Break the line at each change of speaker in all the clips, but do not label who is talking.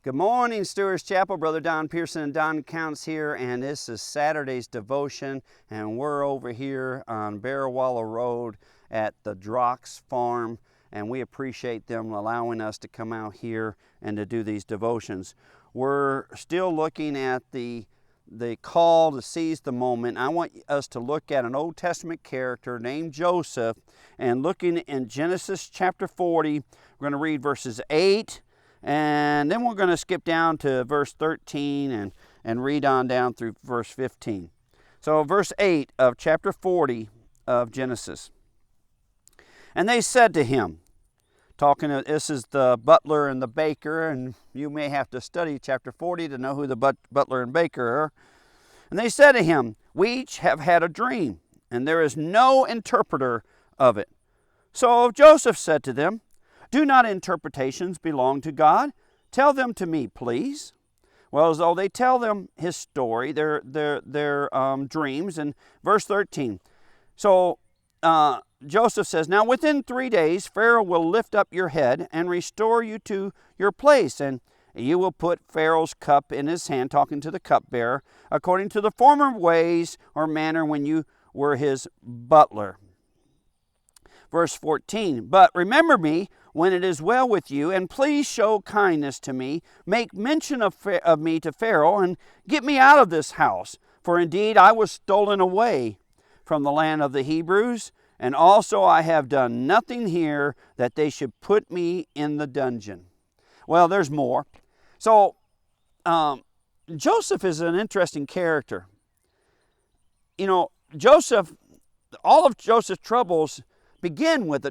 Good morning, Stewart's Chapel. Brother Don Pierson and Don Counts here, and this is Saturday's devotion, and we're over here on Barrawalla Road at the Drox Farm, and we appreciate them allowing us to come out here and to do these devotions. We're still looking at the call to seize the moment. I want us to look at an Old Testament character named Joseph, and looking in Genesis chapter 40, we're going to read verses 8, and then we're going to skip down to verse 13 and read on down through verse 15. So verse 8 of chapter 40 of Genesis. And they said to him, this is the butler and the baker, and you may have to study chapter 40 to know who the butler and baker are. And they said to him, we each have had a dream, and there is no interpreter of it. So Joseph said to them, do not interpretations belong to God? Tell them to me, please. Well, as though they tell them his story, their dreams. And verse 13. So Joseph says, now within 3 days Pharaoh will lift up your head and restore you to your place, and you will put Pharaoh's cup in his hand, talking to the cupbearer, according to the former ways or manner when you were his butler. Verse 14, but remember me when it is well with you, and please show kindness to me. Make mention of me to Pharaoh, and get me out of this house. For indeed I was stolen away from the land of the Hebrews, and also I have done nothing here that they should put me in the dungeon. Well, there's more. So Joseph is an interesting character. You know, all of Joseph's troubles begin with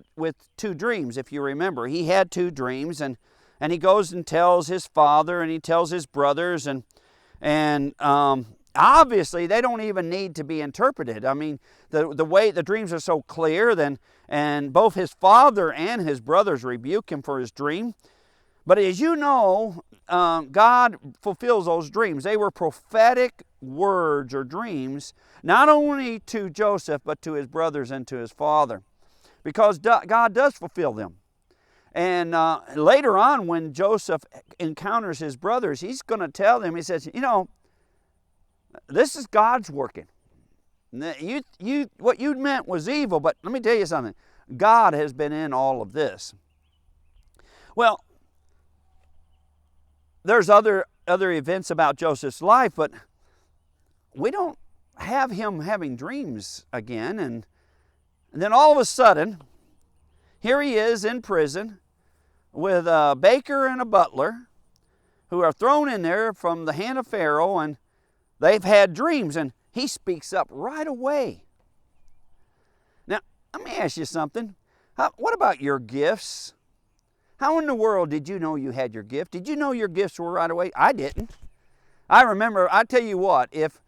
two dreams, if you remember. He had two dreams, and he goes and tells his father, and he tells his brothers, and obviously they don't even need to be interpreted. I mean, the way the dreams are so clear, and both his father and his brothers rebuke him for his dream. But as you know, God fulfills those dreams. They were prophetic words or dreams, not only to Joseph, but to his brothers and to his father, because God does fulfill them. And later on, when Joseph encounters his brothers, he's going to tell them, he says, you know, this is God's working. What you meant was evil, but let me tell you something. God has been in all of this. Well, there's other events about Joseph's life, but we don't have him having dreams again. And then all of a sudden, here he is in prison with a baker and a butler who are thrown in there from the hand of Pharaoh, and they've had dreams, and he speaks up right away. Now, let me ask you something. What about your gifts? How in the world did you know you had your gift? Did you know your gifts were right away? I didn't. I remember, I tell you what, if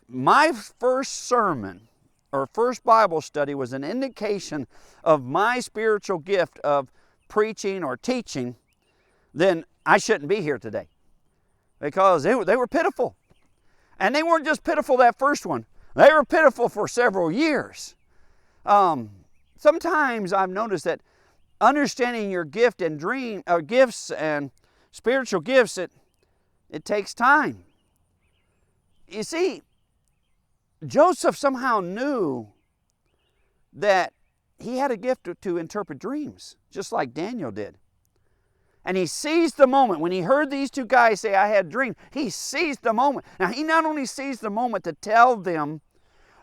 my first sermon or first Bible study was an indication of my spiritual gift of preaching or teaching, then I shouldn't be here today, because they were pitiful. And they weren't just pitiful that first one. They were pitiful for several years. Sometimes I've noticed that understanding your gift and gifts and spiritual gifts, it takes time. You see, Joseph somehow knew that he had a gift to interpret dreams, just like Daniel did. And he seized the moment. When he heard these two guys say, I had a dream, he seized the moment. Now, he not only seized the moment to tell them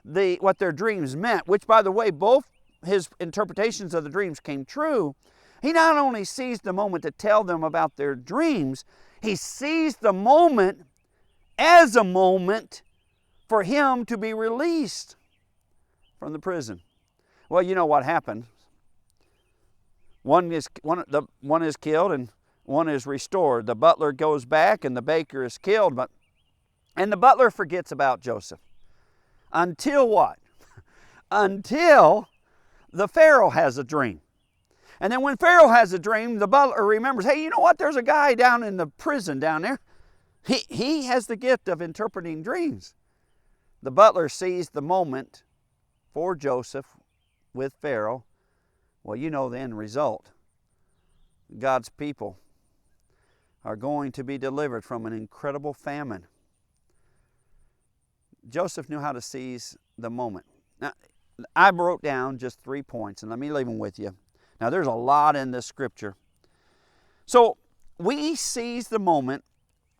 what their dreams meant, which, by the way, both his interpretations of the dreams came true. He not only seized the moment to tell them about their dreams, he seized the moment as a moment for him to be released from the prison. Well, you know what happened. One is killed and one is restored. The butler goes back and the baker is killed, and the butler forgets about Joseph. Until what? Until the Pharaoh has a dream. And then when Pharaoh has a dream, the butler remembers, hey, you know what? There's a guy down in the prison down there. He has the gift of interpreting dreams. The butler seized the moment for Joseph with Pharaoh. Well, you know the end result. God's people are going to be delivered from an incredible famine. Joseph knew how to seize the moment. Now, I wrote down just 3 points, and let me leave them with you. Now, there's a lot in this scripture. So, we seize the moment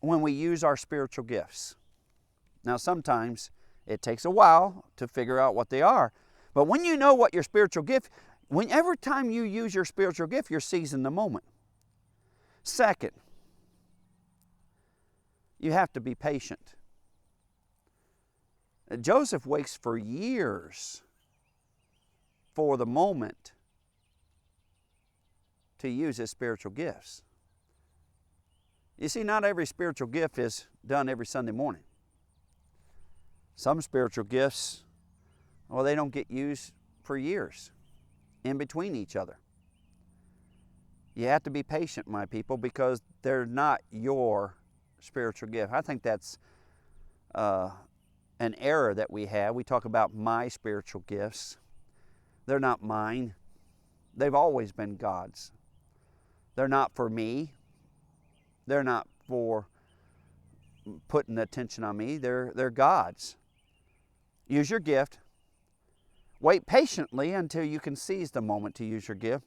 when we use our spiritual gifts. Now, sometimes it takes a while to figure out what they are. But when you know what your spiritual gift, every time you use your spiritual gift, you're seizing the moment. Second, you have to be patient. Joseph waits for years for the moment to use his spiritual gifts. You see, not every spiritual gift is done every Sunday morning. Some spiritual gifts, well, they don't get used for years in between each other. You have to be patient, my people, because they're not your spiritual gift. I think that's an error that we have. We talk about my spiritual gifts. They're not mine. They've always been God's. They're not for me. They're not for putting attention on me. They're God's. Use your gift. Wait patiently until you can seize the moment to use your gift.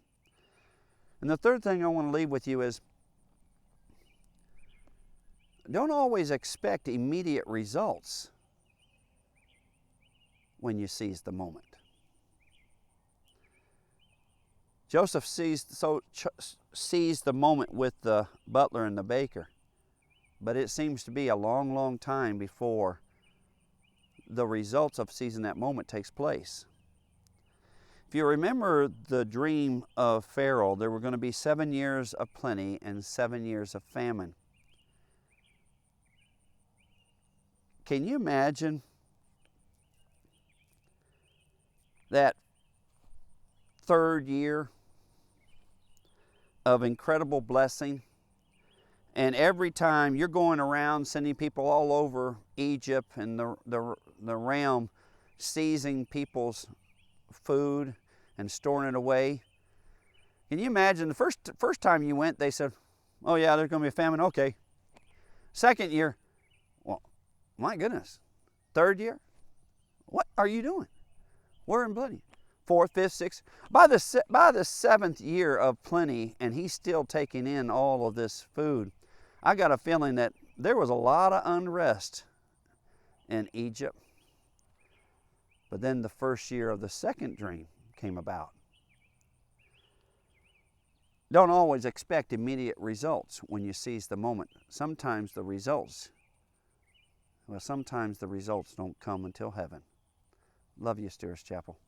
And the third thing I want to leave with you is, don't always expect immediate results when you seize the moment. Joseph seized the moment with the butler and the baker, but it seems to be a long, long time before the results of seizing that moment takes place. If you remember the dream of Pharaoh, there were going to be 7 years of plenty and 7 years of famine. Can you imagine that third year of incredible blessing? And every time you're going around sending people all over Egypt and the realm, seizing people's food and storing it away. Can you imagine the first time you went, they said, oh yeah, there's going to be a famine, okay. Second year, well, my goodness. Third year, what are you doing? We're in plenty. Fourth, fifth, sixth. By the 7th year of plenty, and he's still taking in all of this food, I got a feeling that there was a lot of unrest in Egypt. But then the first year of the second dream came about. Don't always expect immediate results when you seize the moment. Sometimes the results don't come until heaven. Love you, Steers Chapel.